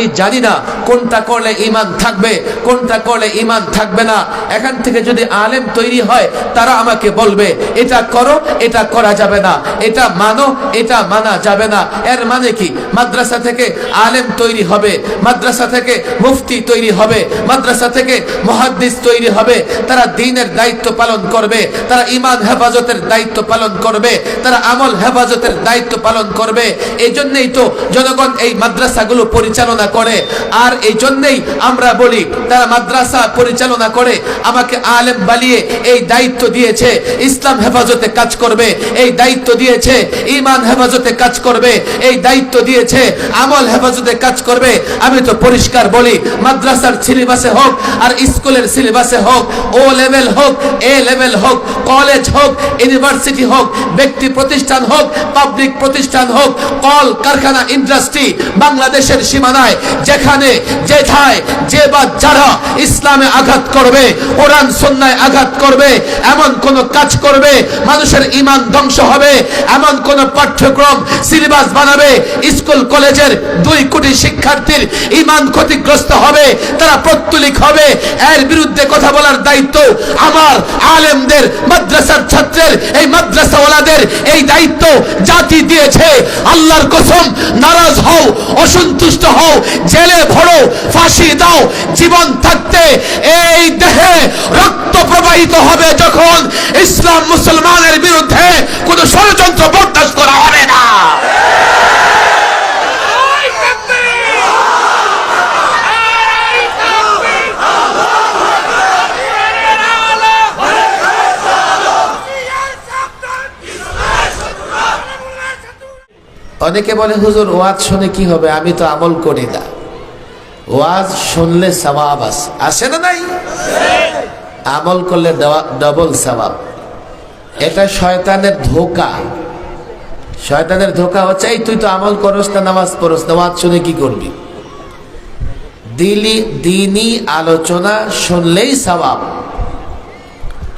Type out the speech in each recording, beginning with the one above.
আমি জানি না কোনটা করলে ঈমান থাকবে, কোনটা করলে ঈমান থাকবে না। এখান থেকে যদি আলেম তৈরি হয়, তারা আমাকে বলবে এটা করো, এটা করা যাবে না, এটা মানো, এটা মানা যাবে না। এর মানে কি? মাদ্রাসা থেকে আলেম তৈরি হবে, মাদ্রাসা থেকে মুফতি তৈরি হবে, মাদ্রাসা থেকে মুহাদ্দিস তৈরি হবে। তারা দ্বীনের দায়িত্ব পালন করবে, তারা ঈমান হেফাজতের দায়িত্ব পালন করবে, তারা আমল হেফাজতের দায়িত্ব পালন করবে। এই জন্যই তো জনগণ এই মাদ্রাসাগুলো পরিচালনা করে। আর এই জন্যই আমরা বলি তারা মাদ্রাসা পরিচালনা করে, আমাকে আলেম বানিয়ে এই দায়িত্ব দিয়েছে, ইসলাম হেফাজতে কাজ করবে, এই দায়িত্ব দিয়েছে, ঈমান হেফাজতে কাজ করবে, এই দায়িত্ব দিয়েছে, আমল হেফাজতে কাজ করবে। আমি তো পরিষ্কার বলি, মাদ্রাসার সিলেবাসে হোক আর স্কুলের সিলেবাসে হোক, ও লেভেল হোক, এ লেভেল হোক, কলেজ হোক, ইউনিভার্সিটি হোক, ব্যক্তি প্রতিষ্ঠান হোক, পাবলিক প্রতিষ্ঠান হোক, কল কারখানা, ইন্ডাস্ট্রি, বাংলাদেশের সীমানায় যেখানে যেথায় যে বা যারা ইসলামে আঘাত করবে, কোরআন সুন্নাহয় আঘাত করবে, এমন কোন কাজ করবে মানুষের ঈমান ধ্বংস হবে, এমন কোন পাঠ্যক্রম সিলেবাস বানাবে স্কুল কলেজের 2 কোটি শিক্ষার্থীর ঈমান ক্ষতিগ্রস্ত হবে, তারা প্রত্যলিক হবে, এর বিরুদ্ধে কথা বলার দায়িত্ব আমার আলেমদের, মাদ্রাসার ছাত্রের, এই মাদ্রাসাওয়ালাদের এই দায়িত্ব জাতি দিয়েছে। আল্লাহর কসম, নারাজ হও, অসন্তুষ্ট হও, জেলে ভরো, ফাঁসি দাও, জীবন থাকতে এই দেহে রক্ত প্রবাহিত হবে যখন ইসলাম মুসলমানের বিরুদ্ধে কোনো ষড়যন্ত্র বরদাস্ত করা হবে না। অনেকে বলে হুজুর ওয়াজ শুনে কি হবে, আমি তো আমল করি না। ওয়াজ শুনলে সওয়াব আসে না? নাই, আমল করলে ডবল সওয়াব। এটা শয়তানের ধোঁকা। শয়তানের ধোঁকা হচ্ছে এই তুই তো আমল করস না, নামাজ পড়স না, ওয়াজ শুনে কি করবি? দ্বীনি আলোচনা শুনলেই সওয়াব।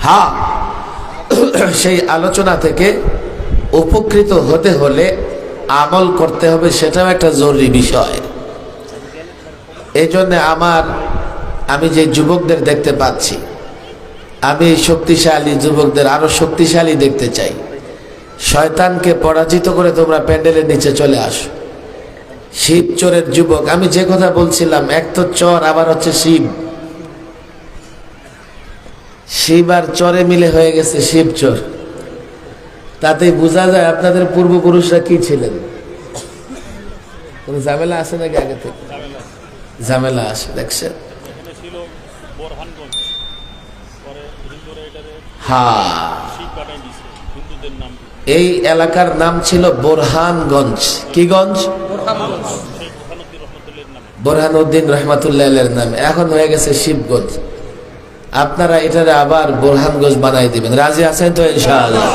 হ্যাঁ, সেই আলোচনা থেকে উপকৃত হতে হলে আমল করতে হবে, সেটাও একটা জরুরি বিষয়। এই জন্য আমি যে যুবকদের দেখতে পাচ্ছি, আমি শক্তিশালী যুবকদের আরো শক্তিশালী দেখতে চাই। শয়তানকে পরাজিত করে তোমরা প্যান্ডেলের নিচে চলে আসো। শিব চোরের যুবক, আমি যে কথা বলছিলাম, এক তো চর, আবার হচ্ছে শিব। শিব আর চরে মিলে হয়ে গেছে শিব চোর। তাতেই বোঝা যায় আপনাদের পূর্বপুরুষরা কি ছিলেন। কোন ঝামেলা আছে নাকি আগে থেকে? ঝামেলা আসে, দেখছেন? হ্যাঁ, এই এলাকার নাম ছিল বোরহানগঞ্জ। কি গঞ্জ? বোরহানউদ্দিন রহমাতুল্লাহের নামে, এখন হয়ে গেছে শিবগঞ্জ। আপনারা এটারে আবার বোরহানগঞ্জ বানাই দিবেন, রাজি আছেন তো ইনশাআল্লাহ?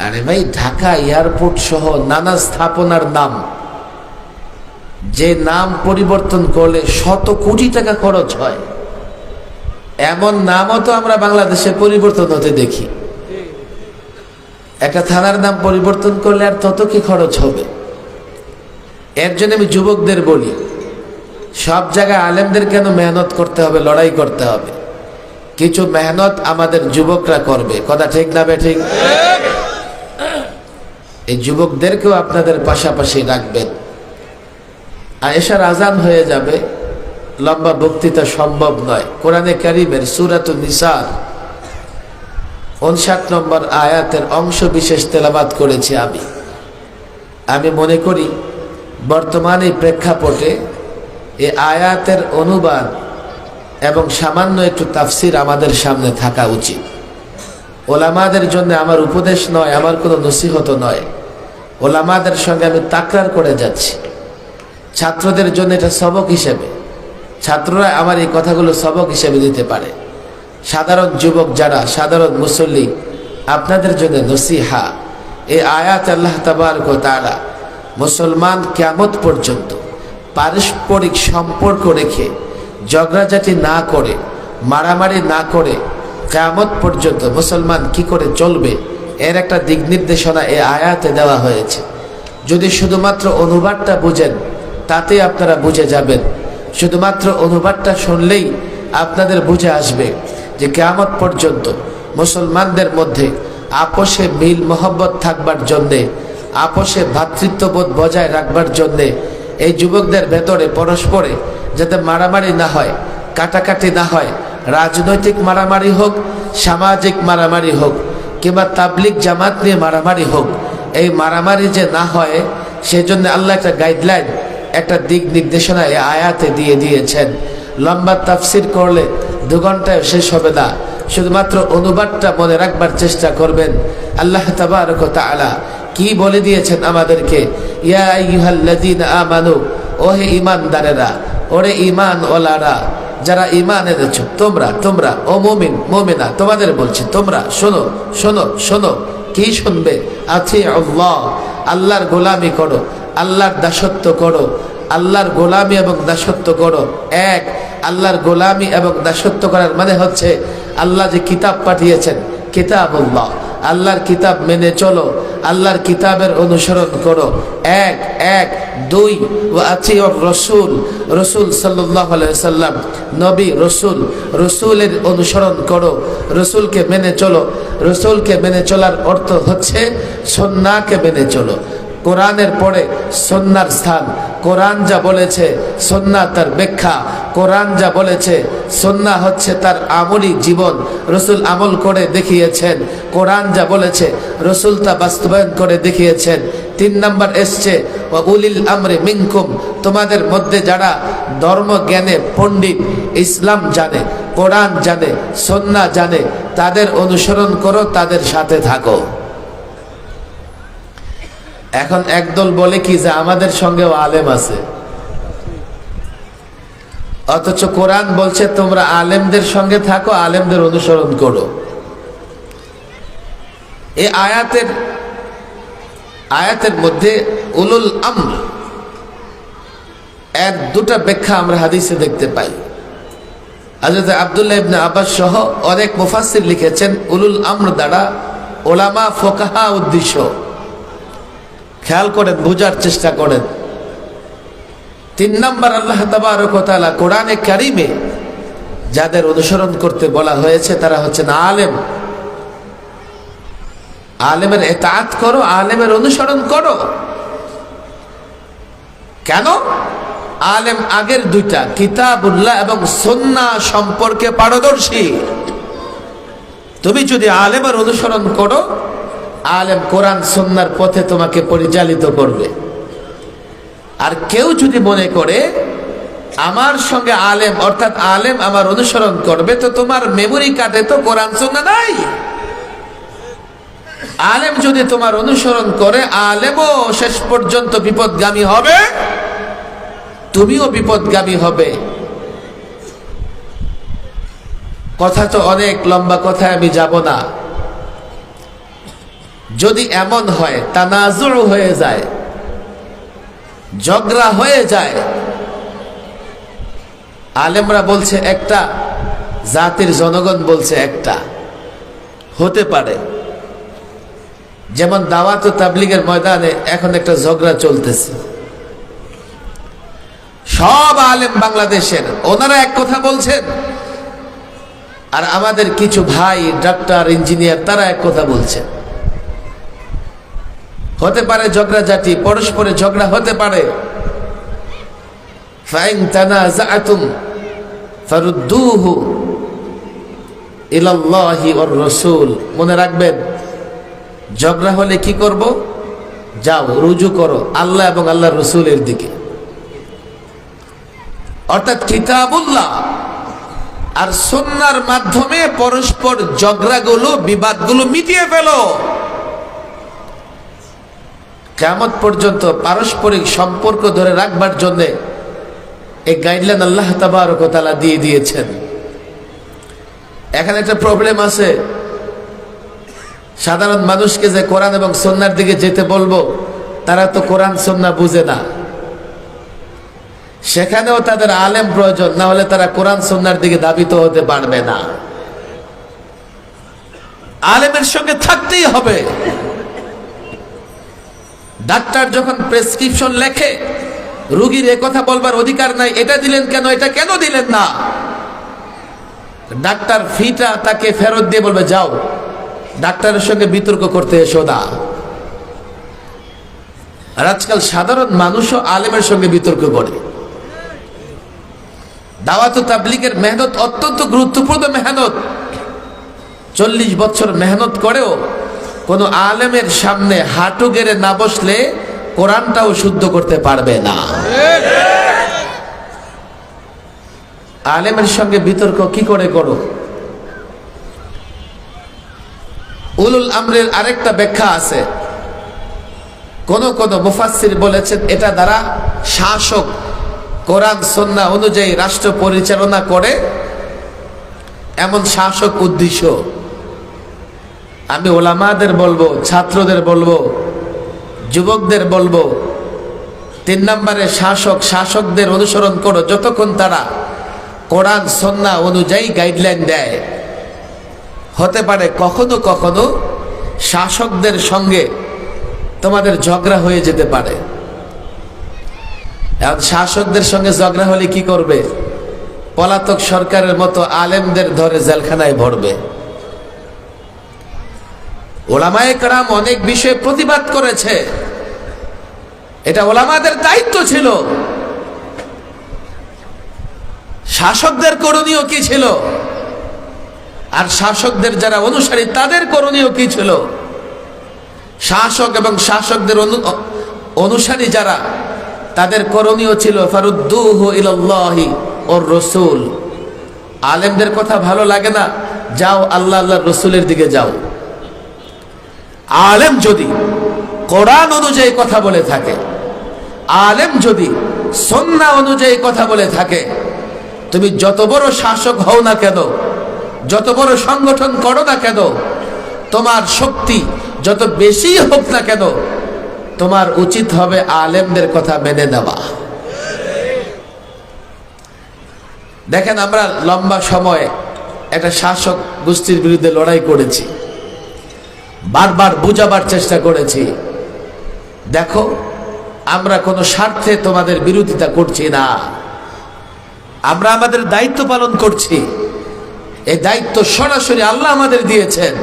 আরে ভাই, ঢাকা এয়ারপোর্ট সহ নানা স্থাপনার নাম, যে নাম পরিবর্তন করলে শত কোটি টাকা খরচ হয়, এমন নামও তো আমরা বাংলাদেশে পরিবর্তন হতে দেখি। একটা থানার নাম পরিবর্তন করলে আর তত কি খরচ হবে? এর জন্য আমি যুবকদের বলি, সব জায়গায় আলেমদের কেন মেহনত করতে হবে, লড়াই করতে হবে? কিছু মেহনত আমাদের যুবকরা করবে, কথা ঠিক না বেঠিক? এই যুবকদেরকেও আপনাদের পাশাপাশি রাখবেন। আয়েশার আজান হয়ে যাবে, লম্বা বক্তৃতা সম্ভব নয়। কোরআনে কারীমের সূরাতুন নিসার 59 নম্বর আয়াতের অংশ বিশেষ তেলাওয়াত করেছি আমি মনে করি বর্তমানে প্রেক্ষাপটে এই আয়াতের অনুবাদ এবং সামান্য একটু তাফসির আমাদের সামনে থাকা উচিত। ওলামাদের জন্য আমার উপদেশ নয়, আমার কোনো নসিহত নয়, ওলামাদের সঙ্গে আমি তাকরার করে যাচ্ছি। ছাত্রদের জন্য এটা সবক হিসেবে, ছাত্ররা আমার এই কথাগুলো সবক হিসেবে দিতে পারে। সাধারণ যুবক যারা, সাধারণ মুসল্লি, আপনাদের জন্য নসিহা। এই আয়াত আল্লাহ তাবারক ওয়া তাআলা মুসলমান কিয়ামত পর্যন্ত পারস্পরিক সম্পর্ক রেখে, ঝগড়াঝাটি না করে, মারামারি না করে, কিয়ামত পর্যন্ত মুসলমান কি করে চলবে এর একটা দিক নির্দেশনা এই আয়াতে দেওয়া হয়েছে। যদি শুধুমাত্র অনুবাদটা বুঝেন তাতে আপনারা বুঝে যাবেন। শুধুমাত্র অনুবাদটা শুনলেই আপনাদের বুঝে আসবে যে কিয়ামত পর্যন্ত মুসলমানদের মধ্যে আপোষে মিল মোহব্বত থাকবার জন্যে, আপোষে ভ্রাতৃত্ববোধ বজায় রাখবার জন্যে এই যুবকদের ভেতরে পরস্পরে যাতে মারামারি না হয়, কাটাকাটি না হয়, রাজনৈতিক মারামারি হোক, সামাজিক মারামারি হোক, কিংবা তাবলিগ জামাত নিয়ে মারামারি হোক, এই মারামারি যে না হয় সেজন্য আল্লাহ একটা গাইডলাইন, একটা দিক নির্দেশনা এই আয়াতে দিয়ে দিয়েছেন। লম্বা তাফসির করলে 2 ঘন্টায় শেষ হবে না, শুধুমাত্র অনুবাদটা মনে রাখবার চেষ্টা করবেন। আল্লাহ তাবারক ওয়া তাআলা কি বলে দিয়েছেন আমাদেরকে, ইয়া আইয়ুহাল্লাযীনা আমানু, ওহে ঈমানদারেরা, ওরে ঈমান ওয়ালারা, যারা ঈমান এনেছো, তোমরা ও মুমিন মুমিনা, তোমাদের বলছি তোমরা শোনো শোনো শোনো। কি শুনবে? আতিউল্লাহ, আল্লাহর গোলামি করো, আল্লাহর দাসত্ব করো, আল্লাহর গোলামি এবং দাসত্ব করো। এক, আল্লাহর গোলামি এবং দাসত্ব করার মানে হচ্ছে আল্লাহ যে কিতাব পাঠিয়েছেন, কিতাবুল্লাহ, আল্লাহর কিতাব মেনে চলো, আল্লাহর কিতাবের অনুসরণ করো। এক। 2, ওয়া আতিউর রাসূল, রাসূল সাল্লাল্লাহু আলাইহি ওয়াসাল্লাম, নবী রাসূলের অনুসরণ করো, রাসূলকে মেনে চলো। রাসূলকে মেনে চলার অর্থ হচ্ছে সুন্নাহকে মেনে চলো। কোরআনের পরে সুন্নাহর স্থান। কোরআন যা বলেছে সুন্নাহ তার ব্যাখ্যা, কোরআন যা বলেছে সুন্নাহ হচ্ছে তার আমলি জীবন, রাসূল আমল করে দেখিয়েছেন। কোরআন যা বলেছে রাসূল তা বাস্তবায়ন করে দেখিয়েছেন। 3 নম্বর এসছে ওয়া উলিল আমরি মিনকুম, তোমাদের মধ্যে যারা ধর্ম জ্ঞানে পণ্ডিত, ইসলাম জানে, কোরআন জানে, সুন্নাহ জানে, তাদের অনুসরণ করো, তাদের সাথে থাকো। এখন একদল বলে কি যে আমাদের সঙ্গেও আলেম আছে, অথচ কোরআন বলছে তোমরা আলেমদের সঙ্গে থাকো, আলেমদের অনুসরণ করো। এই আয়াতের মধ্যে উলুল আমর এর 2টা ব্যাখ্যা আমরা হাদিসে দেখতে পাই। হযরত আব্দুল্লাহ ইবনে আব্বাস সহ অনেক মুফাসসির লিখেছেন উলুল আমর দ্বারা উলামা ফুকাহা উদ্দেশ্য। খেয়াল করেন, বোঝার চেষ্টা করেন। 3 নম্বর, আল্লাহ তাবারক ওয়া তাআলা কোরআনে কারীমে যাদের অনুসরণ করতে বলা হয়েছে তারা হচ্ছেন আলেম। আলেমের ইতাআত করো, আলেমের অনুসরণ করো। কেন? আলেম আগের 2টা কিতাবুল্লাহ এবং সুন্নাহ সম্পর্কে পারদর্শী। তুমি যদি আলেমের অনুসরণ করো, আলেম কোরআন সুন্নাহর পথে তোমাকে পরিচালিত করবে। আর কেউ যদি মনে করে আমার সঙ্গে আলেম অর্থাৎ আলেম আমার অনুসরণ করবে, তো তোমার মেমোরি কার্ডে তো কোরআন সুন্নাহ নাই। আলেম যদি তোমার অনুসরণ করে, আলেমও শেষ পর্যন্ত বিপদগামী হবে, তুমিও বিপদগামী হবে। কথা তো অনেক লম্বা, কথায় আমি যাব না। যদি এমন হয় তানাজুর হয়ে যায়, ঝগড়া হয়ে যায়, আলেমরা বলছে একটা, জাতির জনগণ বলছে একটা, হতে পারে। যেমন দাওয়াত ও তাবলীগের ময়দানে এখন একটা ঝগড়া চলতেছে। সব আলেম বাংলাদেশের ওনারা এক কথা বলছেন, আর আমাদের কিছু ভাই ডাক্তার, ইঞ্জিনিয়ার, তারা এক কথা বলছেন। হতে পারে ঝগড়াঝাটি, পরস্পরে ঝগড়া হতে পারে। ফাইন তানাযাআতুম ফারুদ্দুহু ইলাল্লাহি ওয়ার রাসূল। মনে রাখবেন, ঝগড়া হলে কি করব? যাও রুজু করো আল্লাহ এবং আল্লাহর রাসূলের দিকে, অর্থাৎ কিতাবুল্লাহ আর সুন্নাহর মাধ্যমে পরস্পর ঝগড়াগুলো, বিবাদগুলো মিটিয়ে ফেলো। কিয়ামত পর্যন্ত পারস্পরিক সম্পর্ক ধরে রাখবার জন্য এই গাইডলাইন আল্লাহ তাবারক ওয়া তাআলা দিয়ে দিয়েছেন। এখানে একটা প্রবলেম আছে, সাধারণ মানুষকে যে কোরআন এবং সুন্নাহর দিকে যেতে বলবো, তারা তো কোরআন সুন্নাহ বুঝে না। সেখানেও তাদের আলেম প্রয়োজন, না হলে তারা কোরআন সুন্নাহর দিকে ধাবিত হতে পারবে না। আলেমের সঙ্গে থাকতেই হবে। ডাক্তার যখন প্রেসক্রিপশন লেখে, রোগীর এ কথা বলবার অধিকার নাই, এটা দিলেন কেন, এটা কেন দিলেন না। ডাক্তার ফিটা তাকে ফেরত দিয়ে বলবে যাও, ডাক্তারের সঙ্গে বিতর্ক করতে এসো না। আর আজকাল সাধারণ মানুষও আলেমের সঙ্গে বিতর্ক করে। দাওয়াত ও তাবলীগের মেহনত অত্যন্ত গুরুত্বপূর্ণ মেহনত। 40 বছর মেহনত করেও কোন আলেমের সামনে হাঁটু গেড়ে না বসলে কোরআনটাও শুদ্ধ করতে পারবে না। আলেমের সঙ্গে বিতর্ক কি করে করো? উলুল আমরের আরেকটা ব্যাখ্যা আছে। কোন কোন মুফাসসির বলেছেন এটা দ্বারা শাসক কোরআন সুন্নাহ অনুযায়ী রাষ্ট্র পরিচালনা করে এমন শাসক উদ্দেশ্য। আমি ওলামাদের বলবো, ছাত্রদের বলবো, যুবকদের বলবো, 3 নম্বরে শাসকদের অনুসরণ করো যতক্ষণ তারা কোরআন সুন্নাহ অনুযায়ী গাইডলাইন দেয়। হতে পারে কখনো কখনো শাসকদের সঙ্গে তোমাদের ঝগড়া হয়ে যেতে পারে। এখন শাসকদের সঙ্গে ঝগড়া হলে কি করবে? পলাতক সরকারের মতো আলেমদের ধরে জেলখানায় ভরবে। ওলামায়ে কেরাম অনেক বিষয়ে প্রতিবাদ করেছে, এটা ওলামাদের দায়িত্ব ছিল। শাসকদের করণীয় কি ছিল, আর শাসকদের যারা অনুসারী তাদের করণীয় কি ছিল? শাসক এবং শাসকদের অনুসারী যারা, তাদের করণীয় ছিল ফারুদ্দুহু ইলাল্লাহি ওর রাসূল। আলেমদের কথা ভালো লাগে না, যাও আল্লাহ আল্লাহর রাসূলের দিকে যাও। আলেম যদি কোরআন অনুযায়ী কথা বলে থাকে, আলেম যদি সুন্নাহ অনুযায়ী কথা বলে থাকে, তুমি যত বড় শাসক হও না কেন, যত বড় সংগঠন করো না কেন, তোমার শক্তি যত বেশি হোক না কেন, তোমার উচিত হবে আলেমদের কথা মেনে নেওয়া। দেখেন, আমরা লম্বা সময় একটা শাসক গোষ্ঠীর বিরুদ্ধে লড়াই করেছি, বারবার বুঝাবার চেষ্টা করেছি। দেখো, আমরা কোনো স্বার্থে তোমাদের বিরোধিতা করছি না, আমরা আমাদের দায়িত্ব পালন করছি। এই দায়িত্ব সরাসরি আল্লাহ আমাদের দিয়েছেন।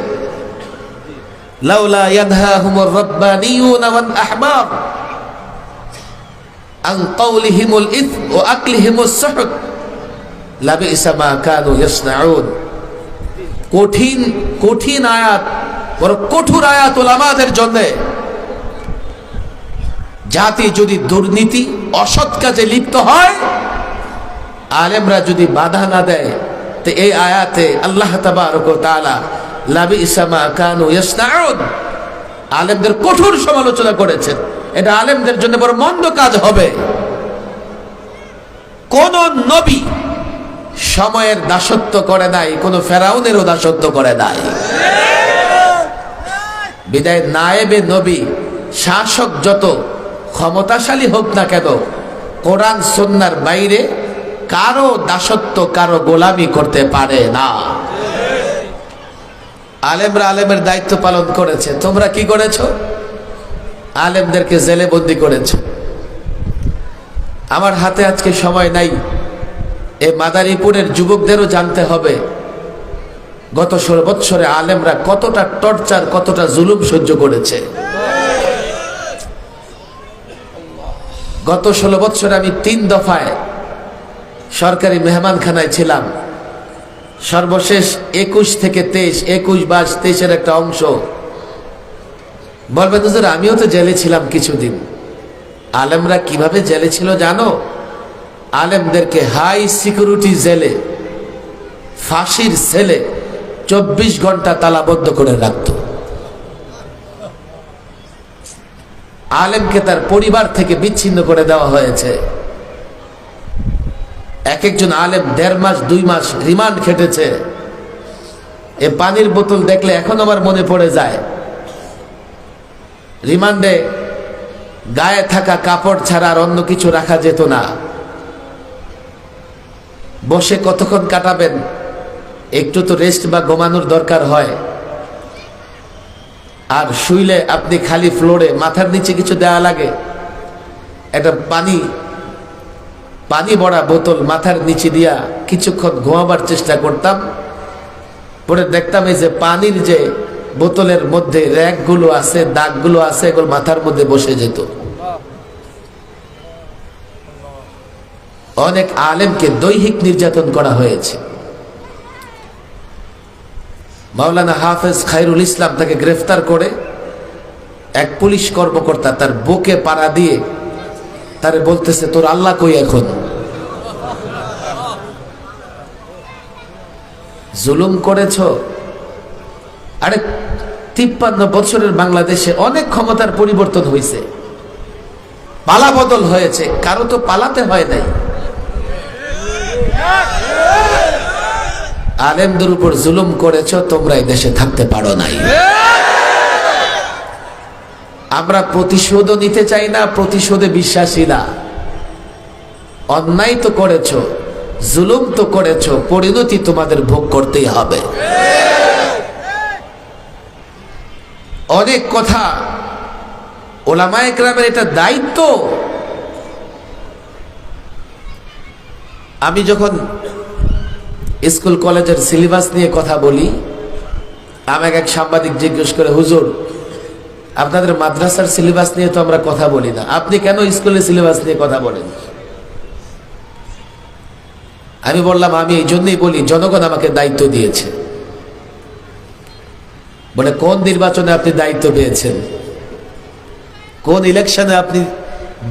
লাউলা ইয়ানহাহুমুর রাব্বানিয়ুনা ওয়াল আহবার আন কাওলিহিমুল ইথম ওয়া আকলিহিমুস সুহত লাবিসা মা কানু ইয়াসনাউন। কঠিন কঠিন আয়াত, বড় কঠোর আয়াত ওলামাদের জন্য। জাতি যদি দুর্নীতি অসৎ কাজে লিপ্ত হয়, আলেমরা যদি বাধা না দেয়, তো এই আয়াতে আল্লাহ তাবারক ওয়া তাআলা লাবিসা মা কানু ইয়াসনাউন, আলেমদের কঠোর সমালোচনা করেছেন। এটা আলেমদের জন্য বড় মন্দ কাজ হবে। কোন নবী সময়ের দাসত্ব করে নাই, কোন ফেরাউনেরও দাসত্ব করে নাই। বিদায় নায়েবে নবী, শাসক যত ক্ষমতাশালী হোক না কেন, কোরআন সুন্নাহর বাইরে কারো দাসত্ব, কারো গোলামি করতে পারে না। আলেমরা আলেমের দায়িত্ব পালন করেছে। তোমরা কি করেছো? আলেমদেরকে জেলে বন্দি করেছো। আমার হাতে আজকে সময় নাই, এই মাদারীপুরের যুবকদেরও জানতে হবে গত 16 বৎসরে আলেমরা কতটা টর্চার, কতটা জুলুম সহ্য করেছে। গত 16 বৎসরে আমি 3 দফায় সরকারি মেহমানখানায় ছিলাম। সর্বশেষ 21 থেকে 23, 21-22-23 একটা অংশ। বলবেন হুজুর, আমিও তো জেলে ছিলাম কিছুদিন। আলেমরা কিভাবে জেলে ছিল জানো? আলেমদেরকে হাই সিকিউরিটি জেলে, ফাঁসির সেলে 24 ঘন্টা তালাবদ্ধ করে রাখত। আলেমকে তার পরিবার থেকে বিচ্ছিন্ন করে দেওয়া হয়েছে। এক একজন আলেম 1.5 মাস 2 মাস রিমান্ড খেটেছে। এ পানির বোতল দেখলে এখন আমার মনে পড়ে যায়। রিমান্ডে গায়ে থাকা কাপড় ছাড়া আর অন্য কিছু রাখা যেত না। বসে কতক্ষণ কাটাবেন? একটু তো রেস্ট বা ঘুমানোর দরকার হয়। আর শুইলে আপনি খালি ফ্লোরে, মাথার নিচে কিছু দেওয়া লাগে, একটা পানি পানি ভরা বোতল মাথার নিচে দিয়া কিছুক্ষণ ঘুমাবার চেষ্টা করতাম, পরে দেখতাম এই যে পানির যে বোতলের মধ্যে র্যাকগুলো আছে, দাগগুলো আছে, এগুলো মাথার মধ্যে বসে যেত। অনেক আলেমকে দৈহিক নির্যাতন করা হয়েছে। মাওলানা হাফেজ খায়রুল ইসলাম তাকে গ্রেফতার করে এক পুলিশ কর্মকর্তা তার বুকে পাড়া দিয়ে তারে বলতেছে, তোর আল্লাহ কই এখন? জুলুম করেছ। আরে 53 বছরের বাংলাদেশে অনেক ক্ষমতার পরিবর্তন হয়েছে, পালা বদল হয়েছে, কারো তো পালাতে হয় নাই। আলেমদের উপর জুলুম করেছ, তোমরা এই দেশে থাকতে পারো নাই। আমরা প্রতিশোধও নিতে চাই না, প্রতিশোধে বিশ্বাসী না। অন্যায় তো করেছ, জুলুম তো করেছ, পরিণতি তোমাদের ভোগ করতেই হবে। অনেক কথা ওলামায়ে কেরামের এটা দায়িত্ব। আমি যখন স্কুল কলেজের সিলেবাস নিয়ে কথা বলি, আমাকে এক সাংবাদিক জিজ্ঞেস করে, হুজুর আপনাদের মাদ্রাসার সিলেবাস নিয়ে তো আমরা কথা বলি না, আপনি কেন স্কুলের সিলেবাস নিয়ে কথা বলেন? আমি বললাম, আমি এই জন্যই বলি, জনগণ আমাকে দায়িত্ব দিয়েছে। বলে, কোন নির্বাচনে আপনি দায়িত্ব পেয়েছেন? কোন ইলেকশনে আপনি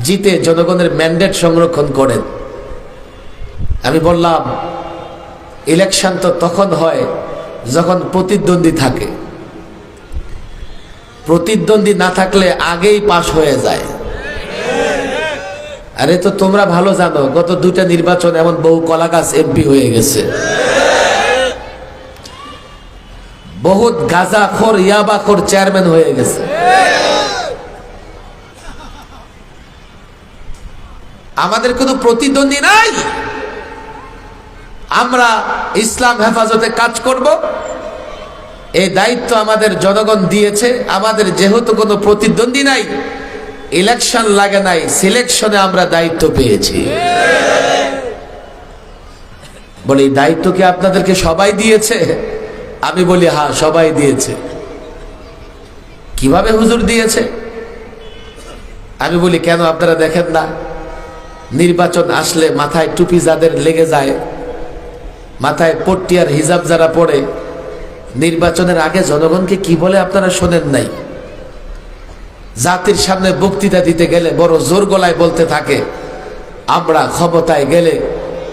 জিতে জনগণের ম্যান্ডেট সংরক্ষণ করেন? আমি বললাম, ইলেকশন তো তখন হয় যখন প্রতিদ্বন্দ্বী থাকে, প্রতিদ্বন্দ্বী না থাকলে আগেই পাশ হয়ে যায়। আরে তো তোমরা ভালো জানো, গত 2টা নির্বাচন এমন বহু কলাগাছ এমপি হয়ে গেছে, বহুত গাঁজাখোর ইয়াবাখোর চেয়ারম্যান হয়ে গেছে। আমাদের কোনো প্রতিদ্বন্দ্বী নাই, আমরা ইসলাম হেফাজতে কাজ করব, এই দায়িত্ব আমাদের জনগণ দিয়েছে। আমাদের যেহেতু কোনো প্রতিদ্বন্দ্বী নাই, ইলেকশন লাগে নাই, সিলেকশনে আমরা দায়িত্ব পেয়েছি। বলে, এই দায়িত্ব কি আপনাদেরকে সবাই দিয়েছে? আমি বলি, হ্যাঁ সবাই দিয়েছে। কিভাবে হুজুর দিয়েছে? আমি বলি, কেন আপনারা দেখেন না, নির্বাচন আসলে মাথায় টুপি যাদের লেগে যায়, মাথায় পট্টি আর হিজাব যারা পড়ে, নির্বাচনের আগে জনগণকে কি বলে আপনারা শোনেন নাই? জাতির সামনে বক্তৃতা দিতে গেলে বড় জোর গলায় বলতে থাকে, আমরা ক্ষমতায় গেলে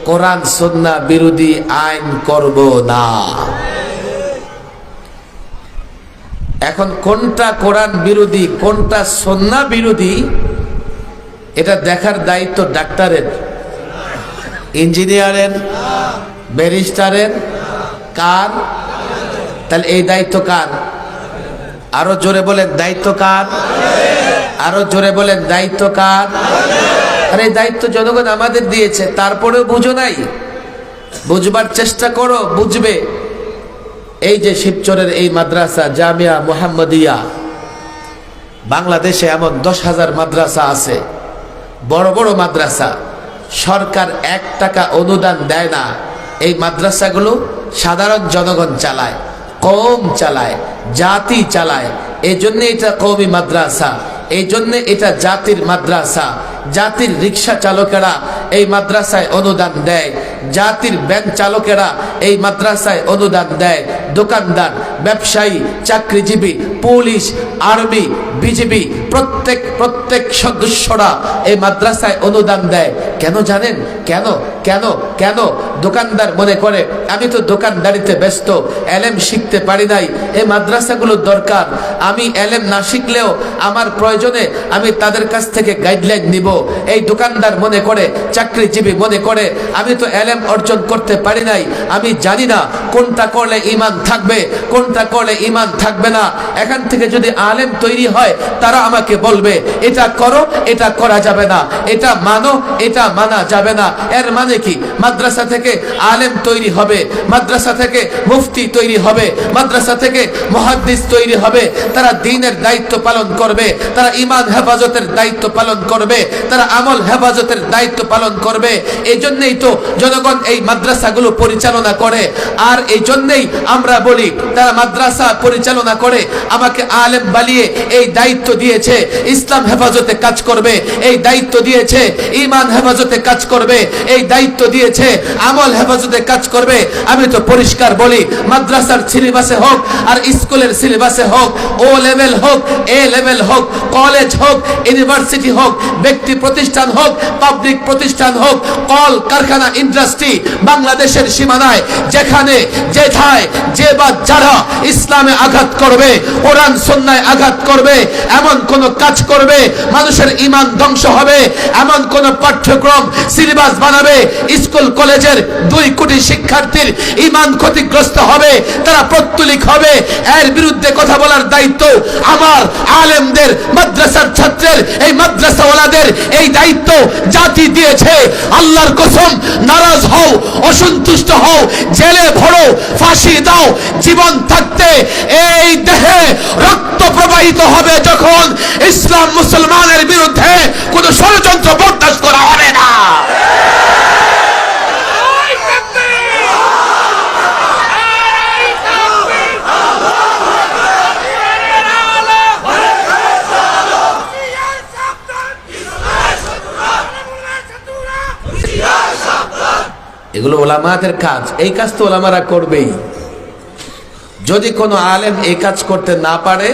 কোরআন সুন্নাহ বিরোধী আইন করব না। এখন কোনটা কোরআন বিরোধী, কোনটা সুন্নাহ বিরোধী, এটা দেখার দায়িত্ব ডাক্তারের, ইঞ্জিনিয়ারের, ব্যারিস্টারের, কার? তাহলে এই দায়িত্ব কার? আরো জোরে বলেন, দায়িত্ব কার? আরো জোরে বলেন, দায়িত্ব কার? আরে দায়িত্ব জনগণ আমাদের দিয়েছে, তারপরেও বুঝো নাই। বুঝবার চেষ্টা করো, বুঝবে। এই যে শিবচরের এই মাদ্রাসা জামিয়া মুহাম্মদিয়া, বাংলাদেশে এমন 10,000 মাদ্রাসা আছে, বড় বড় মাদ্রাসা। সরকার 1 টাকা অনুদান দেয় না। এই মাদ্রাসাগুলো সাধারণ জনগণ চালায়, কওম চালায়, জাতি চালায়। এই জন্য এটা কওমি মাদ্রাসা, এই জন্য এটা জাতির মাদ্রাসা। জাতির রিক্সা চালকেরা এই মাদ্রাসায় অনুদান দেয়, জাতির ব্যাংক চালকেরা এই মাদ্রাসায় অনুদান দেয়, দোকানদার, ব্যবসায়ী, চাকরিজীবী, পুলিশ, আর্মি, বিজিবি, প্রত্যেক সদস্যরা এই মাদ্রাসায় অনুদান দেয়। কেন জানেন? কেন কেন কেন? দোকানদার মনে করে, আমি তো দোকানদারিতে ব্যস্ত, এলেম শিখতে পারি নাই, এই মাদ্রাসাগুলো দরকার। আমি এলেম না শিখলেও আমার প্রয়োজনে আমি তাদের কাছ থেকে গাইডলাইন নিব। এই দোকানদার মনে করে, চাকরিজীবী মনে করে, আমি তো এলেম অর্জন করতে পারি নাই, আমি জানি না কোনটা করলে ঈমান থাকবে, কোনটা করলে ঈমান থাকবে না। এখান থেকে যদি আলেম তৈরি হয়, হয় তারা আমাকে বলবে এটা করো, এটা করা যাবে না, এটা মানো, এটা মানা যাবে না। এর মানে কি? মাদ্রাসা থেকে আলেম তৈরি হবে, মাদ্রাসা থেকে মুফতি তৈরি হবে, মাদ্রাসা থেকে মুহাদ্দিস তৈরি হবে, তারা দ্বীনের দায়িত্ব পালন করবে, তারা ঈমান হেফাজতের দায়িত্ব পালন করবে, তারা আমল হেফাজতের দায়িত্ব পালন করবে। এই জন্যই তো জনগণ এই মাদ্রাসাগুলো পরিচালনা করে। আর এই জন্যই আমরা বলি তারা মাদ্রাসা পরিচালনা করে, আমাকে আলেম বানিয়ে এই দায়িত্ব দিয়েছে, ইসলাম হেফাজতে কাজ করবে এই দায়িত্ব দিয়েছে, ঈমান হেফাজতে কাজ করবে এই দায়িত্ব দিয়েছে, আমল হেফাজতে কাজ করবে। আমি তো পরিষ্কার বলি, মাদ্রাসার সিলেবাসে হোক আর স্কুলের সিলেবাসে হোক, ও লেভেল হোক, এ লেভেল হোক, কলেজ হোক, ইউনিভার্সিটি হোক, ব্যক্তি প্রতিষ্ঠান হোক, পাবলিক প্রতিষ্ঠান হোক, কল কারখানা, ইন্ডাস্ট্রি, বাংলাদেশের সীমানায় যেখানে যেথায় যে বা যারা ইসলামে আঘাত করবে, কোরআন সুন্নাহয় আঘাত করবে, এমন কোন কাজ করবে মানুষের ঈমান ধ্বংস হবে, এমন কোন পাঠ্যক্রম সিলেবাস বানাবে স্কুল কলেজের 2 কোটি শিক্ষার্থীর ঈমান ক্ষতিগ্রস্ত হবে, তারা প্রত্যলিক হবে, এর বিরুদ্ধে কথা বলার দায়িত্ব আমার আলেমদের, মাদ্রাসার ছাত্রের, এই মাদ্রাসাওয়ালাদের এই দায়িত্ব জাতি দিয়েছে। আল্লাহর কসম, নারাজ হও, অসন্তুষ্ট হও, জেলে ভরো, ফাঁসি দাও, জীবন থাকতে এই দেহে রক্ত প্রবাহিত হবে যখন ইসলাম মুসলমানের বিরুদ্ধে কোন ষড়যন্ত্র বরদাস্ত করা হবে না। এগুলো ওলামাদের কাজ, এই কাজ তো ওলামারা করবেই। যদি কোনো আলেম এই কাজ করতে না পারে,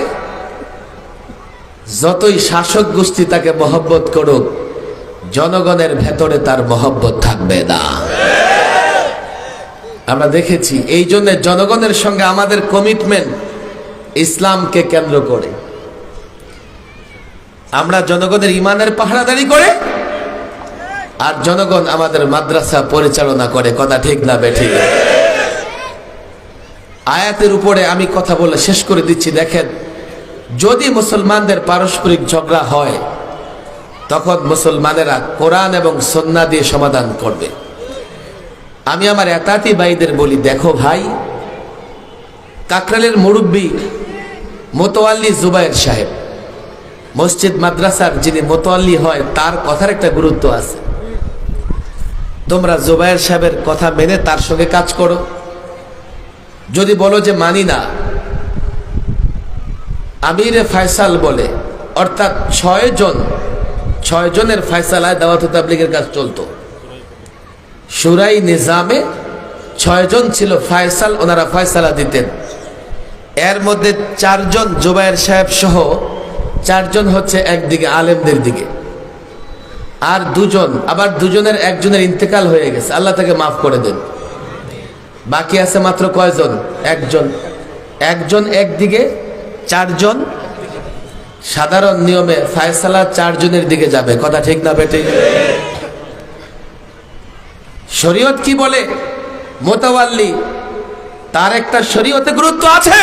যতই শাসক গোষ্ঠী তাকে মহব্বত করুক, জনগণের ভেতরে তার মহব্বত থাকবে না। আমরা দেখেছি, এই জন্য জনগণের সঙ্গে আমাদের কমিটমেন্ট ইসলামকে কেন্দ্র করে। আমরা জনগণের ইমানের পাহারাদারি করে, আর জনগণ আমাদের মাদ্রাসা পরিচালনা করে। কথা ঠিক না বেঠিক? আয়াতের উপরে আমি কথা বলে শেষ করে দিচ্ছি। দেখেন, যদি মুসলমানদের পারস্পরিক ঝগড়া হয়, তখন মুসলমানেরা কোরআন এবং সুন্নাহ দিয়ে সমাধান করবে। আমি আমার এতাতি ভাইদের বলি, দেখো ভাই, কাকরালের মুরব্বী মোতোয়াল্লি জুবায়ের সাহেব, মসজিদ মাদ্রাসার যিনি মোতোয়াল্লি হয়, তার কথার একটা গুরুত্ব আছে। তোমরা জুবায়ের সাহেবের কথা মেনে তার সঙ্গে কাজ করো। যদি বলো যে মানি না, আমিরে ফয়সাল বলে, অর্থাৎ 6 জনের ফয়সালায় দাওয়াত ও তাবলীগের কাজ চলতো। শুরাই নিজামে 6 জন ছিল ফয়সাল, ওনারা ফয়সালা দিতেন। এর মধ্যে 4 জন জুবায়ের সাহেব সহ 4 জন হচ্ছে একদিকে আলেমদের দিকে, আর 2 জন, আবার 2 জনের 1 জনের ইন্তেকাল হয়ে গেছে, আল্লাহ তাকে মাফ করে দেন। বাকি আছে মাত্র কয়জন? 1 জন। 1 জন একদিকে, 4 জন। সাধারণ নিয়মে ফয়সালা 4 জনের দিকে যাবে। কথা ঠিক না বেটে? শরীয়ত কি বলে? মোতাওয়াল্লি, তার একটা শরীয়তে গুরুত্ব আছে।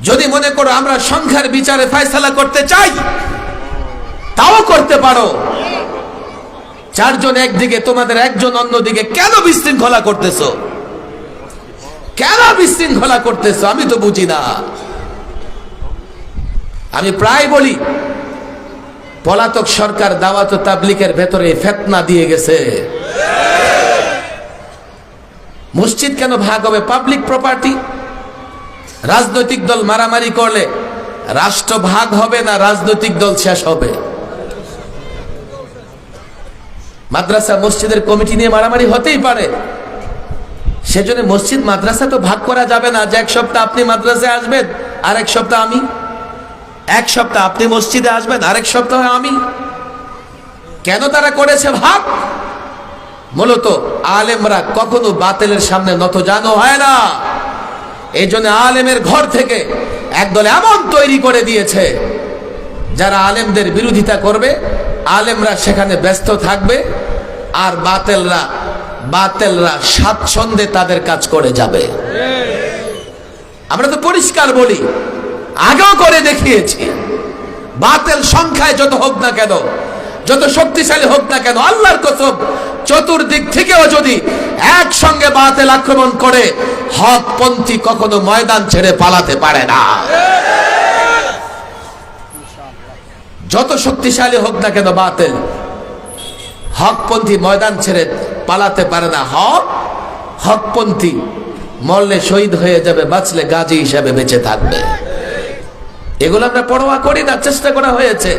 যদি মনে করো আমরা সংখ্যার বিচারে ফয়সালা করতে চাই, তাও করতে পারো। 4 জন একদিকে, তোমাদের 1 জন অন্যদিকে। কেন বিশৃঙ্খলা করতেছো? কেন বিশৃঙ্খলা করতেছো? আমি তো বুঝি না। আমি প্রায় বলি, পলাতক সরকার দাওয়াত ও তাবলীগের ভেতরে ফিতনা দিয়ে গেছে। মসজিদ কেন ভাগ হবে? Public property. রাজনৈতিক দল মারামারি করলে রাষ্ট্র ভাগ হবে না, রাজনৈতিক দল শেষ হবে। মাদ্রাসা মসজিদের কমিটি নিয়ে মারামারি হতেই পারে, সেজন্য মসজিদ মাদ্রাসা তো ভাগ করা যাবে না যে 1 সপ্তাহ আপনি মাদ্রাসায় আসবেন আর 1 সপ্তাহ আমি, 1 সপ্তাহ আপনি মসজিদে আসবেন আর 1 সপ্তাহ আমি। কেন তারা করেছে ভাগ? মূলত আলেমরা কখনো বাতিলের সামনে নতজানু হয় না। এই জন্য আলেমের ঘর থেকে একদল এমন তৈরি করে দিয়েছে, যারা আলেমদের বিরোধিতা করবে, আলেমরা সেখানে ব্যস্ত থাকবে, আর বাতিলরা স্বাচ্ছন্দ্যে তাদের কাজ করে যাবে। আমরা তো পরিষ্কার বলি, আগেও করে দেখিয়েছি। বাতিল সংখ্যায় যত হোক না কেন, যত শক্তিশালী হোক না কেন, আল্লাহর কসম চতুর্দিক থেকেও যদি একসঙ্গে বাতিল আক্রমণ করে, হকপন্থী কখনো ময়দান ছেড়ে পালাতে পারে না। যত শক্তিশালী হোক না কেন বাতিল, হকপন্থী ময়দান ছেড়ে পালাতে পারে না। হকপন্থী মরলে শহীদ হয়ে যাবে, বাঁচলে গাজী হিসাবে বেঁচে থাকবে। এগুলো আমরা পরোয়া করি না, চেষ্টা করা হয়েছে।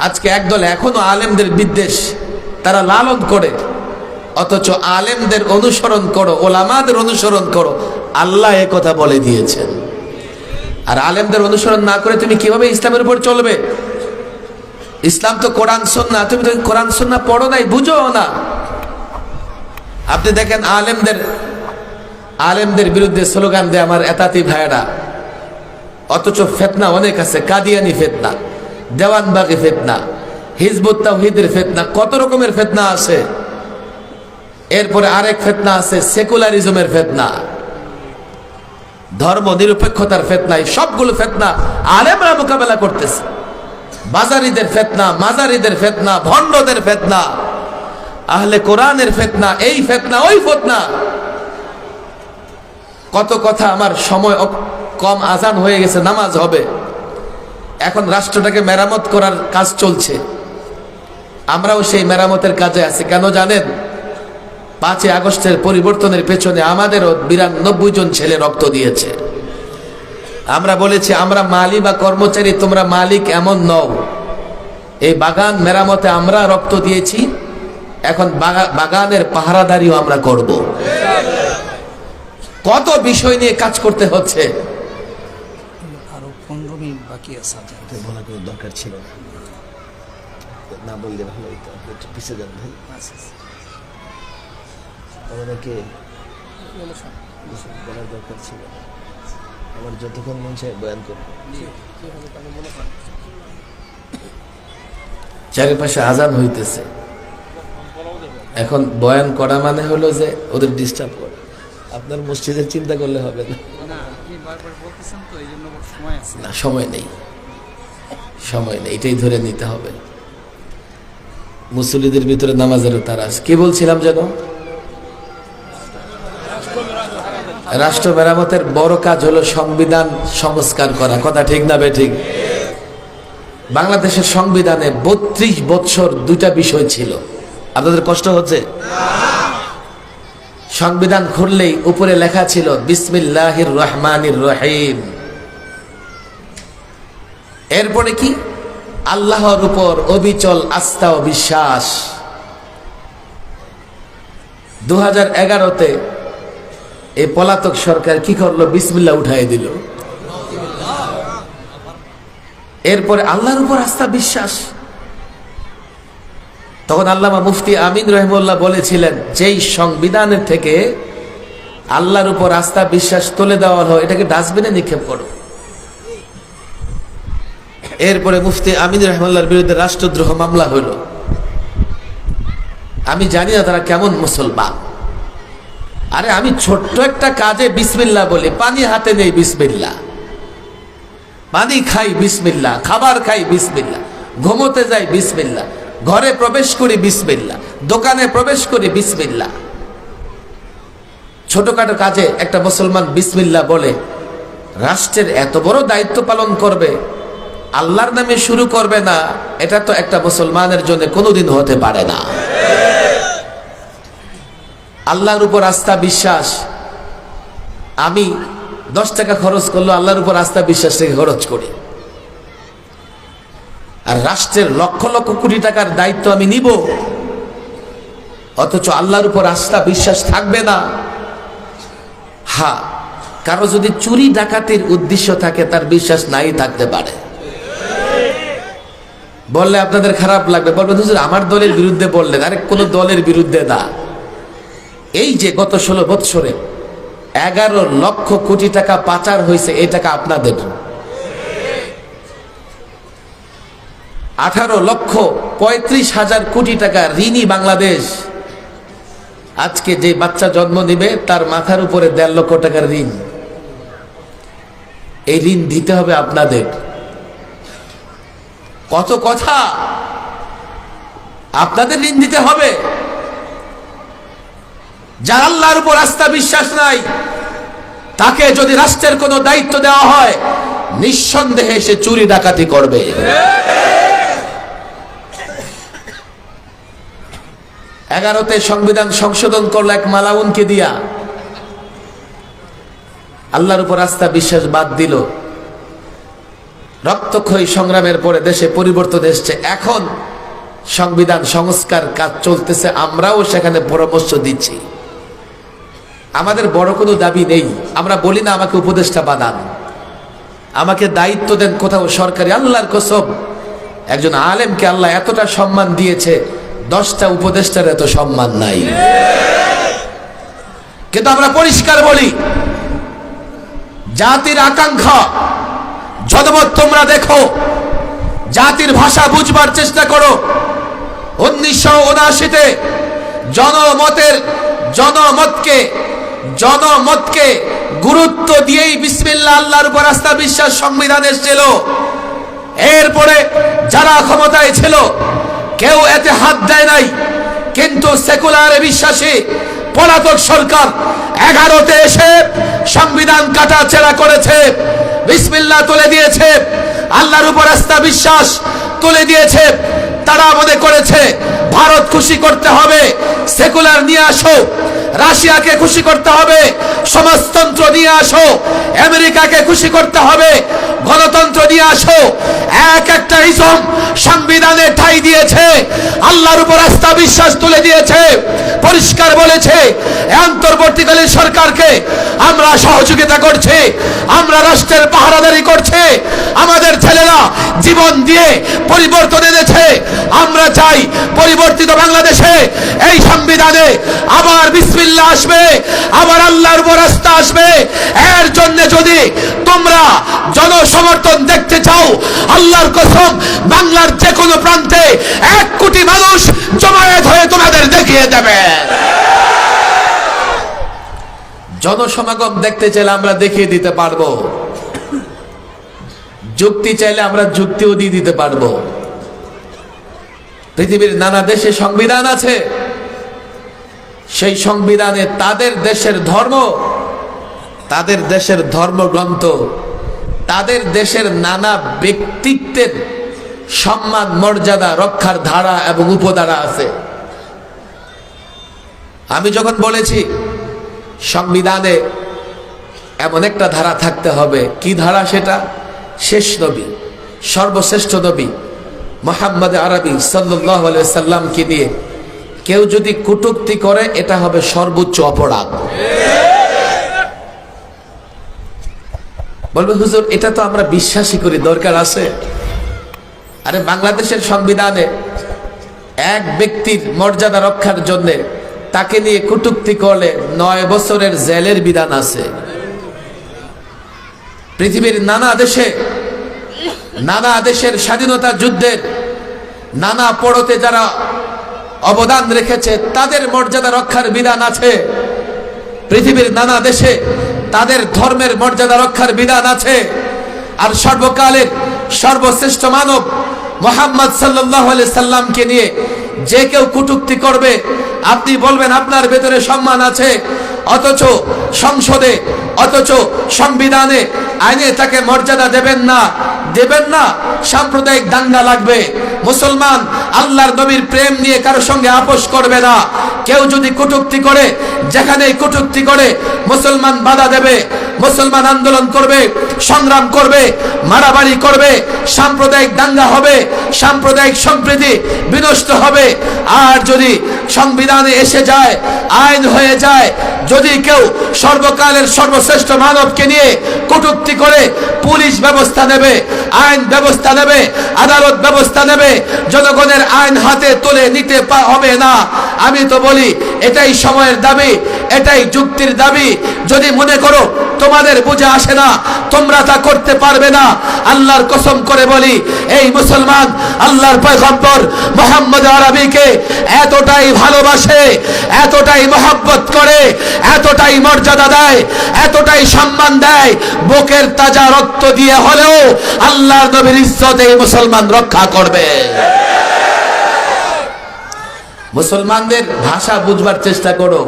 আজকে একদল এখনো আলেমদের বিদ্বেষ তারা লালন করে, অথচ আলেমদের অনুসরণ করো, ওলামাদের অনুসরণ করো, আল্লাহ এ কথা বলে দিয়েছেন। আর আলেমদের অনুসরণ না করে তুমি কিভাবে ইসলামের উপর চলবে? ইসলাম তো কোরআন সুন্নাহ, তুমি তো কোরআন সুন্নাহ পড়ো নাই, বুঝো না। আপনি দেখেন আলেমদের বিরুদ্ধে স্লোগান দেয় আমার এতাতি ভাইয়েরা, অথচ ফিতনা অনেক আছে। কাদিয়ানি ফিতনা, দেওয়ানবাগী ফিতনা, হিজবুত তাওহীদের ফিতনা, কত রকমের ফিতনা আছে। এরপরে আরেক ফিতনা আছে সেকুলারিজমের ফিতনা, ধর্ম নিরপেক্ষতার ফিতনা। এই সবগুলো ফিতনা আলেমরা মোকাবেলা করতেছে। বাজারিদের ফিতনা, মাজারিদের ফিতনা, ভণ্ডদের ফিতনা, আহলে কোরআনের ফিতনা, এই ফিতনা ওই ফিতনা। কত কথা। আমার সময় কম, আজান হয়ে গেছে, নামাজ হবে। এখন রাষ্ট্রটাকে মেরামত করার কাজ চলছে, আমরাও সেই মেরামতের কাজে আছি। কেন জানেন? 5ই আগস্টের পরিবর্তনের পেছনে আমাদেরও 92 জন ছেলে রক্ত দিয়েছে। আমরা বলেছি আমরা মালি বা কর্মচারী, তোমরা মালিক এমন নও। এই বাগান মেরামতে আমরা রক্ত দিয়েছি, এখন বাগানের পাহারাদারিও আমরা করব। কত বিষয় নিয়ে কাজ করতে হচ্ছে। আরো 15 মিনিট বাকি আছে, বলা কোনো দরকার ছিল না, বললে ভালো হইতো। একটু পিছিয়ে যান ভাই, আমাদেরকে বলার দরকার ছিল। আমার যতক্ষণ মন চায় বয়ান করবো। চারিপাশে আজান হইতেছে, এখন বয়ান করা মানে হলো যে ওদের ডিস্টার্ব করে। আপনার মসজিদের চিন্তা করলে হবে না। না, সময় নেই, সময় নেই, এটাই ধরে নিতে হবে। মুসল্লিদের ভিতরে নামাজেরও তারাস। কি বলছিলাম যেন? রাষ্ট্র মেরামতের বড় কাজ হলো সংবিধান সংস্কার করা। কথা ঠিক না বেঠিক? বাংলাদেশের সংবিধানে 32 বছর 2টা বিষয় ছিল। আপনাদের কষ্ট হচ্ছে? সংবিধান খুললেই উপরে লেখা ছিল বিসমিল্লাহির রহমানির রহিম। এরপরে কি? আল্লাহর উপর অবিচল আস্থা ও বিশ্বাস। 2011-তে এই পলাতক সরকার কি করলো? বিসমিল্লাহ উঠাই দিল। এরপরে আল্লাহর উপর আস্থা বিশ্বাস। তখন আল্লামা মুফতি আমিন রহিমাহুল্লাহ বলেছিলেন, যেই সংবিধানের থেকে আল্লাহর উপর আস্থা বিশ্বাস তুলে দেওয়া হলো, এটাকে ডাস্টবিনে নিক্ষেপ করো। এরপরে মুফতি আমিন রহিমাহুল্লাহর বিরুদ্ধে রাষ্ট্রদ্রোহ মামলা হইল। আমি জানি না তারা কেমন মুসলমান। আরে আমি ছোট্ট একটা কাজে বিসমিল্লাহ বলি, পানি হাতে নেই বিসমিল্লাহ, পানি খাই বিসমিল্লাহ, খাবার খাই বিসমিল্লাহ, ঘুমোতে যাই বিসমিল্লাহ, ঘরে প্রবেশ করি বিসমিল্লাহ, দোকানে প্রবেশ করি বিসমিল্লাহ। ছোটখাটো কাজে একটা মুসলমান বিসমিল্লাহ বলে রাষ্ট্রের এত বড় দায়িত্ব পালন করবে, আল্লাহর নামে শুরু করবে না, এটা তো একটা মুসলমানের জন্য কোনোদিন হতে পারে না। আল্লাহর উপর আস্থা বিশ্বাস। আমি 10 টাকা খরচ করলো, আল্লাহর উপর আস্থা বিশ্বাস থেকে খরচ করি। আর রাষ্ট্রের লক্ষ লক্ষ কোটি টাকার দায়িত্ব আমি নিব, অথচ আল্লাহর উপর আস্থা বিশ্বাস থাকবে না। হ্যাঁ, কারো যদি চুরি ডাকাতির উদ্দেশ্য থাকে, তার বিশ্বাস নাই থাকতে পারে। বললে আপনাদের খারাপ লাগবে, বলবেন হুজুর আমার দলের বিরুদ্ধে বললেন। আরে কোনো দলের বিরুদ্ধে না। এই যে গত 16 বৎসরে 11 লক্ষ কোটি টাকা পাচার হয়েছে, এই টাকা আপনাদের। 18,35,000 কোটি টাকা ঋণী বাংলাদেশ। আজকে যে বাচ্চা জন্ম নিবে তার মাথার উপরে 1.5 লক্ষ টাকার ঋণ। এই ঋণ দিতে হবে আপনাদের। কত কথা, আপনাদের ঋণ দিতে হবে। যার আল্লাহর উপর আস্থা বিশ্বাস নাই, তাকে যদি রাষ্ট্রের কোনো দায়িত্ব দেওয়া হয়, নিঃসন্দেহে সে চুরি ডাকাতি করবে। 11তে সংবিধান সংশোধন করলো এক মালাউনকে দিয়া, আল্লাহর উপর আস্থা বিশ্বাস বাদ দিল। রক্তক্ষয়ী সংগ্রামের পরে দেশে পরিবর্তন এসছে, এখন সংবিধান সংস্কার কাজ চলতেছে, আমরাও সেখানে পরামর্শ দিচ্ছি। আমাদের বড় কোনো দাবি নেই, আমরা বলি না আমাকে উপদেষ্টা বানান, আমাকে দায়িত্ব দেন কোথাও সরকারি। আল্লাহর কসম, একজন আলেমকে আল্লাহ এতটা সম্মান দিয়েছে, 10টা উপদেষ্টার এত সম্মান নাই। কিন্তু আমরা পরিষ্কার বলি, জাতির আকাঙ্ক্ষা জনমত তোমরা দেখো, জাতির ভাষা বুঝবার চেষ্টা করো। 1979-তে জনমতকে গুরুত্ব দিয়েই বিসমিল্লাহ আল্লাহর উপর আস্থা বিশ্বাস সংবিধান এসেছিল। এরপরে যারা ক্ষমতায় ছিল কেউ এতে হাত দেয় নাই, কিন্তু সেকুলারে বিশ্বাসী পলাতক সরকার 11তে এসে সংবিধান কাটাছেঁড়া করেছে, বিসমিল্লাহ তুলে দিয়েছে, আল্লাহর উপর আস্থা বিশ্বাস তুলে দিয়েছে। তারা মনে করেছে ভারত খুশি করতে হবে, সেকুলার নিয়ে আসো, রাশিয়াকে খুশি করতে হবে, সমাজতন্ত্র নিয়ে আসো, আমেরিকাকে খুশি করতে হবে, গণতন্ত্র নিয়ে আসো। এক একটা ইসম সংবিধানে ঠাঁই দিয়েছে, আল্লাহর উপর আস্থা বিশ্বাস তুলে দিয়েছে, পরিষ্কার বলেছে অন্তর্বর্তীকালীন সরকারকে আমরা সহযোগিতা করছি, আমরা রাষ্ট্রের পাহারাদারি করছি, আমাদের ছেলেরা জীবন দিয়ে পরিবর্তন এনেছে। আমরা চাই পরিবর্তিত বাংলাদেশে এই সংবিধানে আবার বিসমিল্লাহ আসবে, আবার আল্লাহর উপর আস্থা আসবে। এর জন্য যদি তোমরা জনসমর্থন দেখতে চাও, আল্লাহর কসম বাংলার যে কোনো প্রান্তে 1 কোটি মানুষ জমায়েত হয়ে তোমাদের দেখিয়ে দেবে। জনসমাগম দেখতে চাইলে আমরা দেখিয়ে দিতে পারবো, যুক্তি চাইলে আমরা যুক্তিও দিয়ে দিতে পারবো। পৃথিবীর নানা দেশে সংবিধান আছে, সেই সংবিধানে তাদের দেশের ধর্ম, তাদের দেশের ধর্মগ্রন্থ, তাদের দেশের নানা ব্যক্তিত্বের সম্মান মর্যাদা রক্ষার ধারা এবং উপধারা আছে। আমি যখন বলেছি সংবিধানে এমন একটা ধারা থাকতে হবে, কি ধারা সেটা? শেষ নবী, সর্বশ্রেষ্ঠ নবী মুহাম্মদ আরবি সাল্লাল্লাহু আলাইহি সাল্লামকে নিয়ে কেউ যদি কটূক্তি করে, এটা হবে সর্বোচ্চ অপরাধ। বলবে হুজুর এটা তো আমরা বিশ্বাসই করি, দরকার আছে? আরে বাংলাদেশের সংবিধানে এক ব্যক্তির মর্যাদা রক্ষার জন্য তাকে নিয়ে কটূক্তি করলে 9 বছরের জেলের বিধান আছে। পৃথিবীর নানা দেশের স্বাধীনতা যুদ্ধের নানা পড়তে যারা অবদান রেখেছে তাদের মর্যাদা রক্ষার বিধান আছে। পৃথিবীর নানা দেশে তাদের ধর্মের মর্যাদা রক্ষার বিধান আছে। আর সর্বকালের সর্বশ্রেষ্ঠ মানব মুহাম্মদ সাল্লাল্লাহু আলাইহি সাল্লামকে নিয়ে যে কেউ কটূক্তি করবে, আপনি বলবেন আপনার ভেতরে সম্মান আছে, অথচ সংসদে, অথচ সংবিধানে, আইনে তাকে মর্যাদা দেবেন না। সাম্প্রদায়িক দাঙ্গা লাগবে। মুসলমান আল্লাহর নবীর প্রেম নিয়ে কারো সঙ্গে আপোষ করবে না। কেউ যদি কটূক্তি করে, যেখানেই কটূক্তি করে, মুসলমান বাধা দেবে, মুসলমান আন্দোলন করবে, সংগ্রাম করবে, মারামারি করবে, সাম্প্রদায়িক দাঙ্গা হবে, সাম্প্রদায়িক সম্প্রীতি বিনষ্ট হবে। আর যদি সংবিধানে এসে যায়, আইন হয়ে যায়, যদি কেউ সর্বকালের সর্বশ্রেষ্ঠ মানবকে নিয়ে কটূক্তি করে, পুলিশ ব্যবস্থা নেবে, আইন ব্যবস্থা নেবে, আদালত ব্যবস্থা নেবে, জনগণের আইন হাতে তুলে নিতে হবে না। আমি তো বলি এটাই সময়ের দাবি, এটাই যুক্তির দাবি। যদি মনে করো তোমাদের বুঝে আসে না, তোমরা তা করতে পারবে না, আল্লাহর কসম করে বলি, এই মুসলমান আল্লাহর পয়গম্বর মুহাম্মদ আরবিকে এতটাই ভালোবাসে, এতটাই মহব্বত করে, এতটাই মর্যাদা দেয়, এতটাই সম্মান দেয়, বুকের তাজা রক্ত দিয়ে হলেও আল্লাহর নবীর ইজ্জত এই মুসলমান রক্ষা করবে। মুসলমানদের ভাষা বুঝবার চেষ্টা করো,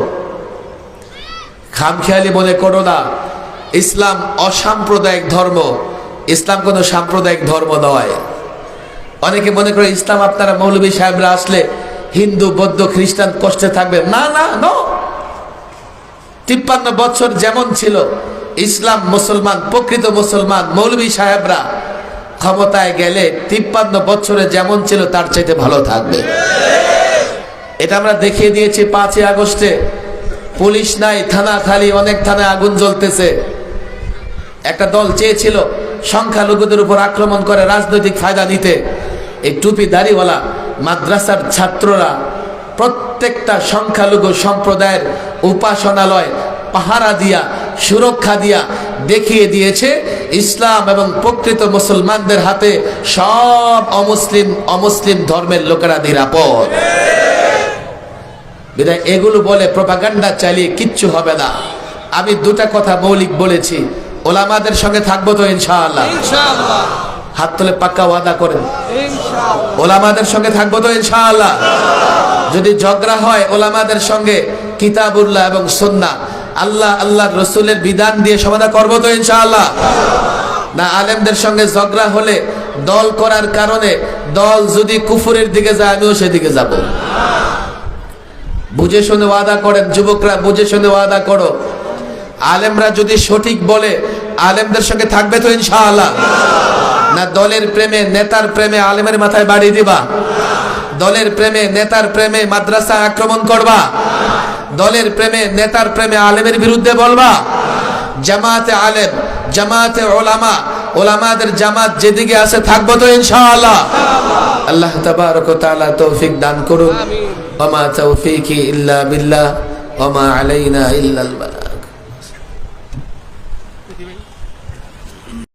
খামখেয়ালি মনে করো না। ইসলাম অসাম্প্রদায়িক ধর্ম, ইসলাম কোনো সাম্প্রদায়িক ধর্ম নয়। অনেকে মনে করে ইসলাম আপনারা মৌলভী সাহেবরা আসলে হিন্দু বৌদ্ধ খ্রিস্টান কষ্টে থাকবে, না না নো। 53 বছর যেমন ছিল ইসলাম, মুসলমান প্রকৃত মুসলমান মৌলভী সাহেবরা ক্ষমতায় গেলে 53 বছরে যেমন ছিল তার চাইতে ভালো থাকবে। এটা আমরা দেখিয়ে দিয়েছি 5ই আগস্টে। পুলিশ নাই, থানা খালি, অনেক থানায় আগুন জ্বলতেছে। একটা দল চেয়েছিল সংখ্যালঘুদের উপর আক্রমণ করে রাজনৈতিক ফায়দা নিতে। এই টুপি দাড়িওয়ালা মাদ্রাসার ছাত্ররা প্রত্যেকটা সংখ্যালঘু সম্প্রদায়ের উপাসনালয় পাহারা দিয়া, সুরক্ষা দিয়া দেখিয়ে দিয়েছে ইসলাম এবং প্রকৃত মুসলমানদের হাতে সব অমুসলিম ধর্মের লোকেরা নিরাপদ। বিধায় এগুলো বলে প্রপাগান্ডা চালিয়ে কিচ্ছু হবে না। আমি দুটা কথা মৌলিক বলেছি, ওলামাদের সঙ্গে থাকবো তো ইনশাআল্লাহ। হাত তুলে পাক্কা ওয়াদা করেন, ওলামাদের সঙ্গে থাকবো তো ইনশাআল্লাহ। যদি ঝগড়া হয় ওলামাদের সঙ্গে কিতাবুল্লাহ এবং সুন্নাহ, আল্লাহ রসুলের বিধান দিয়ে সমাধান করবো তো ইনশাআল্লাহ। না আলেমদের সঙ্গে ঝগড়া হলে দল করার কারণে দল যদি কুফুরের দিকে যায় আমিও সেদিকে যাব। বুঝে শুনে ওয়াদা করেন, যুবকরা বুঝে শুনে ওয়াদা করো। আলেমরা যদি সঠিক বলে আলেমদের সঙ্গে থাকবে তো ইনশাআল্লাহ। না দলের প্রেমে নেতার প্রেমে আলেমের মাথায় বাড়ি দিবা, দলের প্রেমে নেতার প্রেমে মাদ্রাসা আক্রমণ করবা, দলের প্রেমে নেতার প্রেমে আলেমের বিরুদ্ধে বলবা। জামাতে আলেম, জামাতে ওলামা, ওলামাদের জামাত যেদিকে আছে থাকবো তো ইনশাআল্লাহ। আল্লাহ তাবারক ওয়া তাআলা তৌফিক দান করুন। ওয়া মা তাওফীকি ইল্লা বিল্লাহ ওয়া মা আলাইনা ইল্লাল বালাগ।